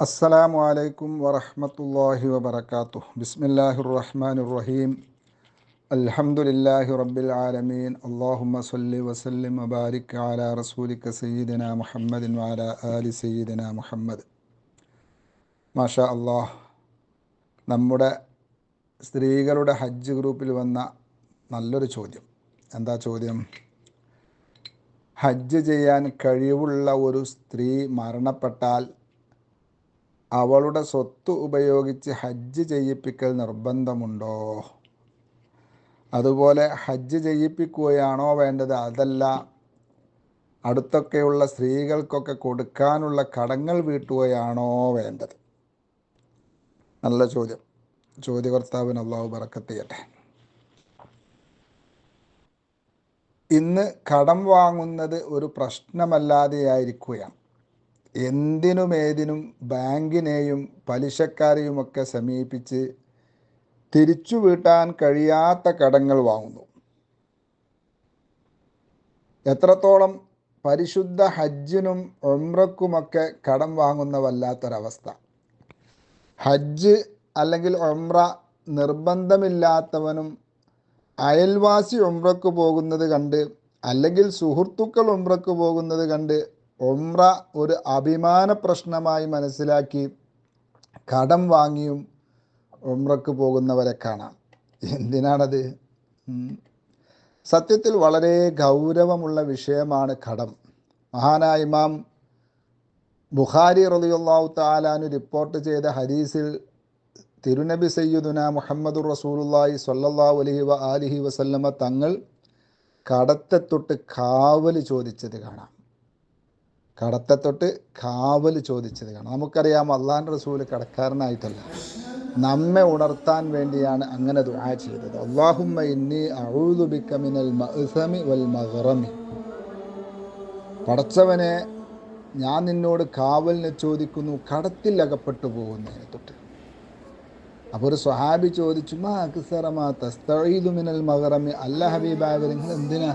അസ്സലാമു അലൈക്കും വറഹ്മത്തുള്ളാഹി വബറകാതുഹു. ബിസ്മില്ലാഹിർ റഹ്മാനിർ റഹീം. അൽഹംദുലില്ലാഹി റബ്ബിൽ ആലമീൻ. അല്ലാഹുമ്മ സ്വല്ലി വസല്ലിം വബാരിക് അലാ റസൂലിക സയ്യിദിനാ മുഹമ്മദിൻ വഅലാ ആലി സയ്യിദിനാ മുഹമ്മദ്. മാഷാ അല്ലാഹ്, നമ്മുടെ സ്ത്രീകളുടെ ഹജ്ജ് ഗ്രൂപ്പിൽ വന്ന നല്ലൊരു ചോദ്യം. എന്താ ചോദ്യം? ഹജ്ജ് ചെയ്യാൻ കഴിവുള്ള ഒരു സ്ത്രീ മരണപ്പെട്ടാൽ അവളുടെ സ്വത്ത് ഉപയോഗിച്ച് ഹജ്ജ് ചെയ്യിപ്പിക്കൽ നിർബന്ധമുണ്ടോ? അതുപോലെ ഹജ്ജ് ചെയ്യിപ്പിക്കുകയാണോ വേണ്ടത്, അതല്ല അടുത്തൊക്കെയുള്ള സ്ത്രീകൾക്കൊക്കെ കൊടുക്കാനുള്ള കടങ്ങൾ വീട്ടുകയാണോ വേണ്ടത്? നല്ല ചോദ്യം. ചോദ്യകർത്താവിന് അല്ലാഹു ബറക്കത്ത് ചെയ്യട്ടെ. ഇന്ന് കടം വാങ്ങുന്നത് ഒരു പ്രശ്നമല്ലാതെയായിരിക്കുകയാണ്. എന്തിനുമേതിനും ബാങ്കിനെയും പലിശക്കാരെയുമൊക്കെ സമീപിച്ച് തിരിച്ചു വീട്ടാൻ കഴിയാത്ത കടങ്ങൾ വാങ്ങുന്നു. എത്രത്തോളം പരിശുദ്ധ ഹജ്ജിനും ഉംറക്കുമൊക്കെ കടം വാങ്ങുന്ന വല്ലാത്തൊരവസ്ഥ. ഹജ്ജ് അല്ലെങ്കിൽ ഉംറ നിർബന്ധമില്ലാത്തവനും അയൽവാസി ഉംറക്ക് പോകുന്നത് കണ്ട്, അല്ലെങ്കിൽ സുഹൃത്തുക്കൾ ഉംറക്ക് പോകുന്നത് കണ്ട് ഉംറ ഒരു അഭിമാന പ്രശ്നമായി മനസ്സിലാക്കി കടം വാങ്ങിയും ഉംറക്ക് പോകുന്നവരെ കാണാം. എന്തിനാണത്? സത്യത്തിൽ വളരെ ഗൗരവമുള്ള വിഷയമാണ് കടം. മഹാനായ ഇമാം ബുഖാരി റളിയല്ലാഹു തആല അൻഹു റിപ്പോർട്ട് ചെയ്ത ഹദീസിൽ തിരുനബി സയ്യിദുനാ മുഹമ്മദുർ റസൂലുള്ളാഹി സ്വല്ലല്ലാഹു അലൈഹി വആലിഹി വസല്ലമ തങ്ങൾ കടത്തെ തൊട്ട് കാവൽ ചോദിച്ചത് കാണാം. നമുക്കറിയാം, അള്ളാഹുവിൻ്റെ റസൂൽ കടക്കാരനായിട്ടല്ല, നമ്മെ ഉണർത്താൻ വേണ്ടിയാണ് അങ്ങനെ ദുആ ചെയ്തത്. അല്ലാഹുമ്മ ഇന്നി അഊദു ബിക മിനൽ മഅ്സമി വൽ മഗ്റമി. പടച്ചവനെ, ഞാൻ നിന്നോട് കാവലിനെ ചോദിക്കുന്നു കടത്തിൽ അകപ്പെട്ടു പോകുന്നതിനെ തൊട്ട്. അപ്പോൾ ഒരു സ്വഹാബി ചോദിച്ചു, മാ അക്സറ മാ തസ്തഈദു മിനൽ മഗ്റമി. അല്ല ഹബീബായ, നിങ്ങൾ എന്തിനാ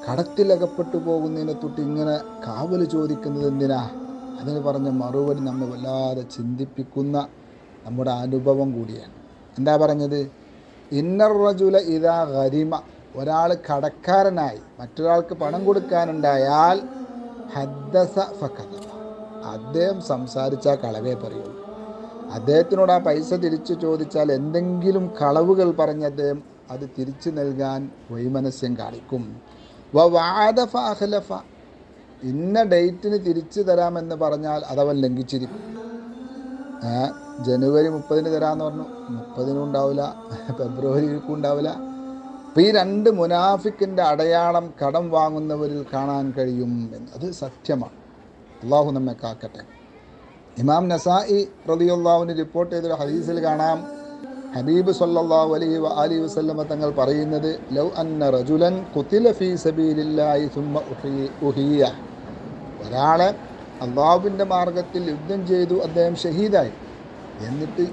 കടത്തിലകപ്പെട്ടു പോകുന്നതിനെ തൊട്ട് ഇങ്ങനെ കാവൽ ചോദിക്കുന്നത് എന്തിനാ? അതിന് പറഞ്ഞ മറുപടി നമ്മെ വല്ലാതെ ചിന്തിപ്പിക്കുന്ന നമ്മുടെ അനുഭവം കൂടിയാണ്. എന്താ പറഞ്ഞത്? ഇന്നർ റജുല ഇദാ ഗരിമ. ഒരാൾ കടക്കാരനായി മറ്റൊരാൾക്ക് പണം കൊടുക്കാനുണ്ടായാൽ ഹദ്ദസ ഫകദബ. അദ്ദേഹം സംസാരിച്ചാൽ കളവേ പറയുള്ളൂ. അദ്ദേഹത്തിനോട് ആ പൈസ തിരിച്ചു ചോദിച്ചാൽ എന്തെങ്കിലും കളവുകൾ പറഞ്ഞ് അദ്ദേഹം അത് തിരിച്ചു നൽകാൻ വൈമനസ്യം കാണിക്കും. വഅദ ഫഅഖ്ലഫ. ഇന്ന ഡേറ്റിന് തിരിച്ചു തരാമെന്ന് പറഞ്ഞാൽ അതവൻ ലംഘിച്ചിരിക്കും. ജനുവരി 30 തരാമെന്ന് പറഞ്ഞു, 30 ഉണ്ടാവില്ല, ഫെബ്രുവരിക്കും ഉണ്ടാവില്ല. അപ്പം ഈ രണ്ട് മുനാഫിക്കിൻ്റെ അടയാളം കടം വാങ്ങുന്നവരിൽ കാണാൻ കഴിയും എന്ന്. അത് സത്യമാണ്. അള്ളാഹു നമ്മെ കാക്കട്ടെ. ഇമാം നസായി റളിയല്ലാഹു അൻഹു റിപ്പോർട്ട് ചെയ്തൊരു ഹദീസിൽ കാണാം, ഹബീബ് സല്ലല്ലാഹു അലൈഹി വആലിഹി വസല്ലമ തങ്ങൾ പറയുന്നത്, ലൗ അന്ന റജുലൻ ഖുതില ഫീ സബീലില്ലാഹി സുമ്മ ഉഹിയ. ഒരാളെ അല്ലാഹുവിൻ്റെ മാർഗത്തിൽ യുദ്ധം ചെയ്തു, അദ്ദേഹം ഷഹീദായി, എന്നിട്ട്